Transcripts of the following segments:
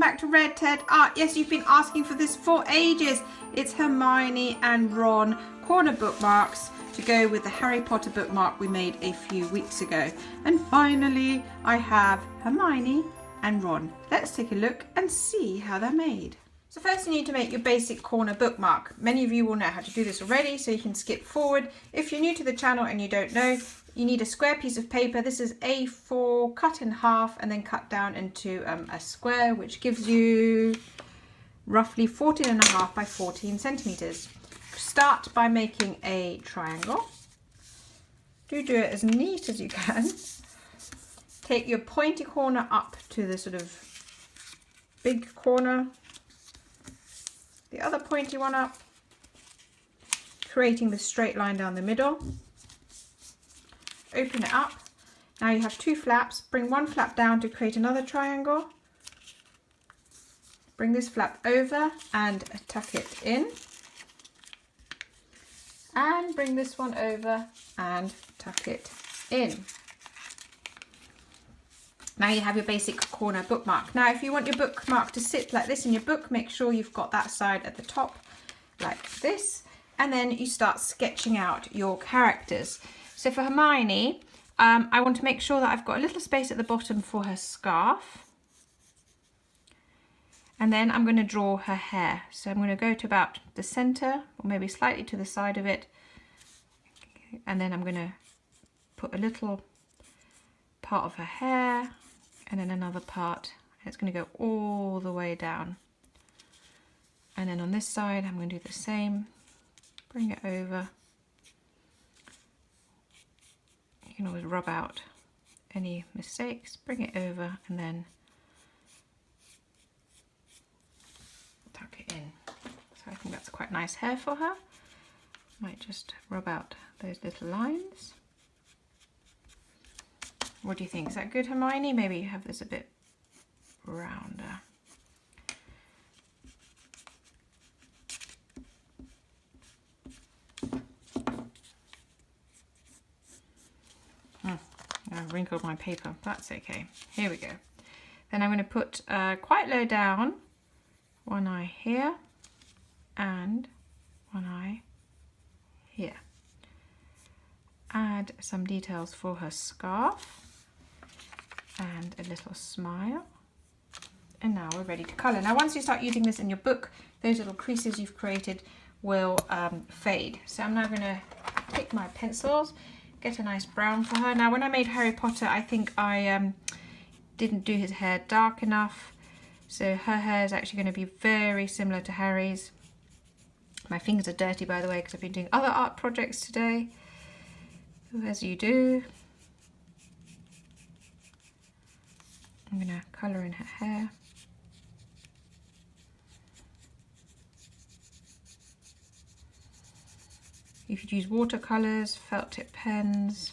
back to Red Ted Art. Yes, you've been asking for this for ages. It's Hermione and Ron corner bookmarks to go with the Harry Potter bookmark we made a few weeks ago. And finally, I have Hermione and Ron. Let's take a look and see how they're made. So first you need to make your basic corner bookmark. Many of you will know how to do this already, so you can skip forward. If you're new to the channel and you don't know, you need a square piece of paper. This is A4 cut in half and then cut down into a square, which gives you roughly 14.5 by 14 centimeters. Start by making a triangle. Do it as neat as you can. Take your pointy corner up to the sort of big corner, the other pointy one up, creating the straight line down the middle. Open it up. Now you have two flaps. Bring one flap down to create another triangle. Bring this flap over and tuck it in. And bring this one over and tuck it in. Now you have your basic corner bookmark. Now if you want your bookmark to sit like this in your book, make sure you've got that side at the top like this. And then you start sketching out your characters. So for Hermione, I want to make sure that I've got a little space at the bottom for her scarf. And then I'm going to draw her hair. So I'm going to go to about the center, or maybe slightly to the side of it. And then I'm going to put a little part of her hair, and then another part. And it's going to go all the way down. And then on this side, I'm going to do the same. Bring it over. You can always rub out any mistakes, bring it over and then tuck it in. So I think that's quite nice hair for her. Might just rub out those little lines. What do you think? Is that good, Hermione? Maybe you have this a bit rounder. I've wrinkled my paper, that's okay. Here we go. Then I'm going to put quite low down one eye here and one eye here. Add some details for her scarf and a little smile. And now we're ready to colour. Now once you start using this in your book, those little creases you've created will fade. So I'm now going to take my pencils, get a nice brown for her. Now when I made Harry Potter, I think I didn't do his hair dark enough. So her hair is actually going to be very similar to Harry's. My fingers are dirty, by the way, because I've been doing other art projects today, as you do. I'm going to colour in her hair. You could use watercolours, felt tip pens.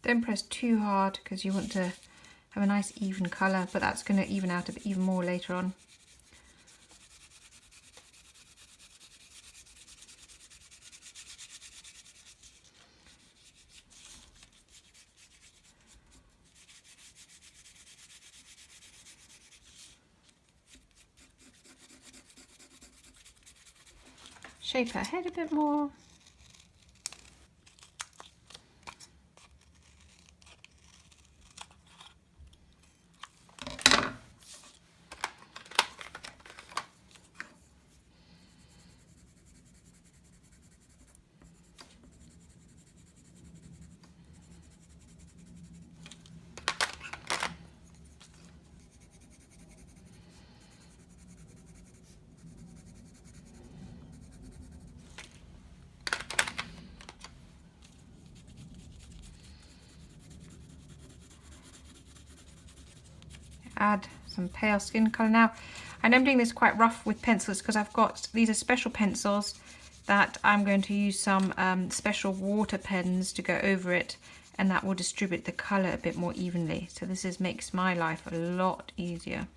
Don't press too hard because you want to have a nice even colour, but that's going to even out a bit even more later on. Shape her head a bit more. Add some pale skin colour. Now And I'm doing this quite rough with pencils because I've got, these are special pencils that I'm going to use some special water pens to go over it, and that will distribute the colour a bit more evenly. So this makes my life a lot easier.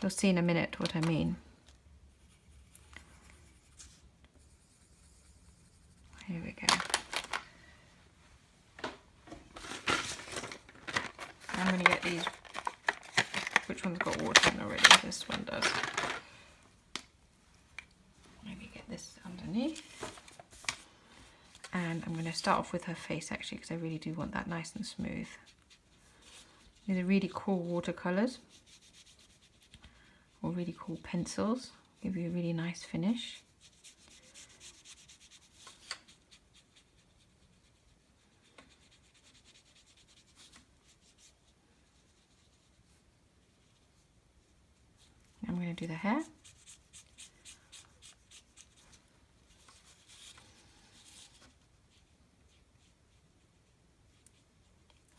You'll see in a minute what I mean. Here we go. I'm going to get these. Which one's got water in already? This one does. Maybe get this underneath. And I'm going to start off with her face actually, because I really do want that nice and smooth. These are really cool watercolours, or really cool pencils. Give you a really nice finish. I'm going to do the hair.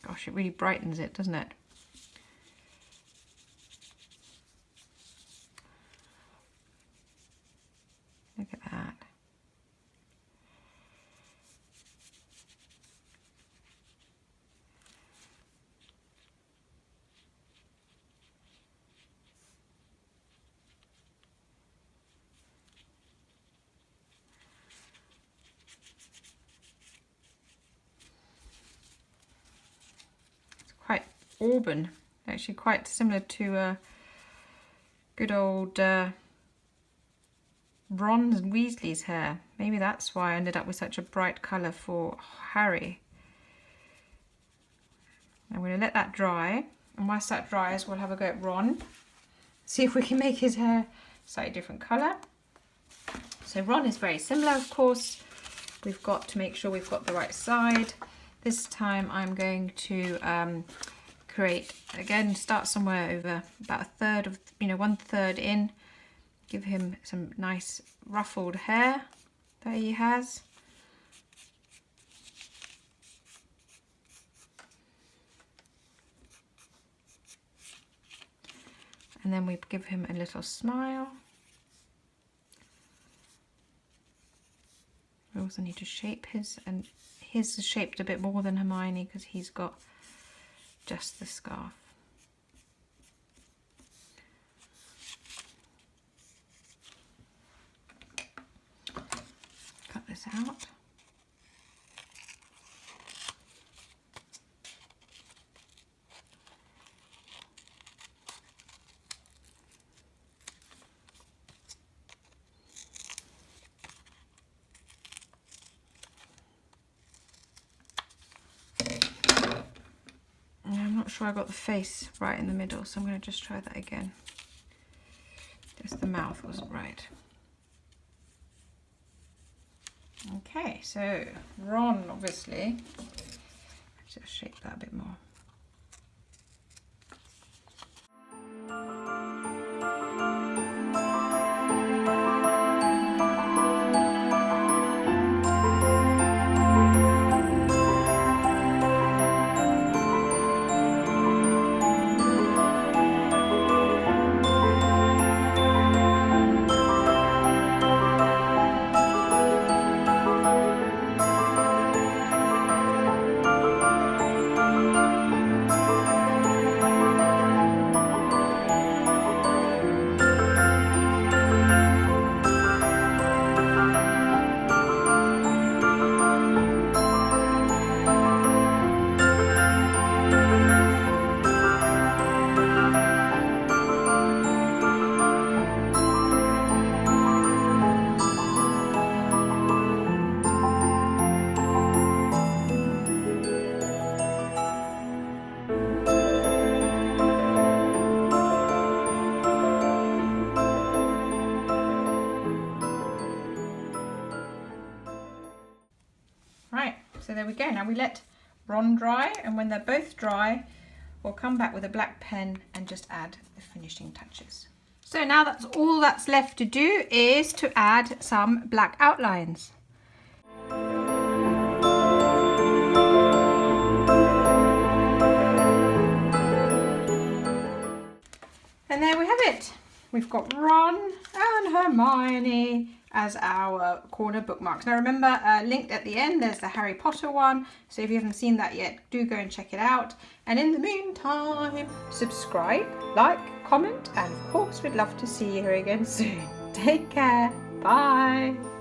Gosh, it really brightens it, doesn't it? Look at that. Quite auburn, actually quite similar to good old Ron Weasley's hair. Maybe that's why I ended up with such a bright colour for Harry. I'm going to let that dry, and whilst that dries we'll have a go at Ron, see if we can make his hair slightly different colour. So Ron is very similar, of course. We've got to make sure we've got the right side. This time I'm going to create, again, start somewhere over about a third of, 1/3 in. Give him some nice ruffled hair that he has. And then we give him a little smile. We also need to shape his, and his is shaped a bit more than Hermione because he's got just the scarf. Cut this out. I'm not sure I got the face right in the middle, so I'm going to just try that again. Just the mouth wasn't right. Okay, so Ron, obviously, let's just shape that a bit more. So there we go. Now we let Ron dry, and when they're both dry, we'll come back with a black pen and just add the finishing touches. So now that's all that's left to do is to add some black outlines. And there we have it. we've got Ron and Hermione as our corner bookmarks. Now remember, linked at the end, there's the Harry Potter one. So if you haven't seen that yet, do go and check it out. And in the meantime, subscribe, like, comment, and of course, we'd love to see you here again soon. Take care. Bye.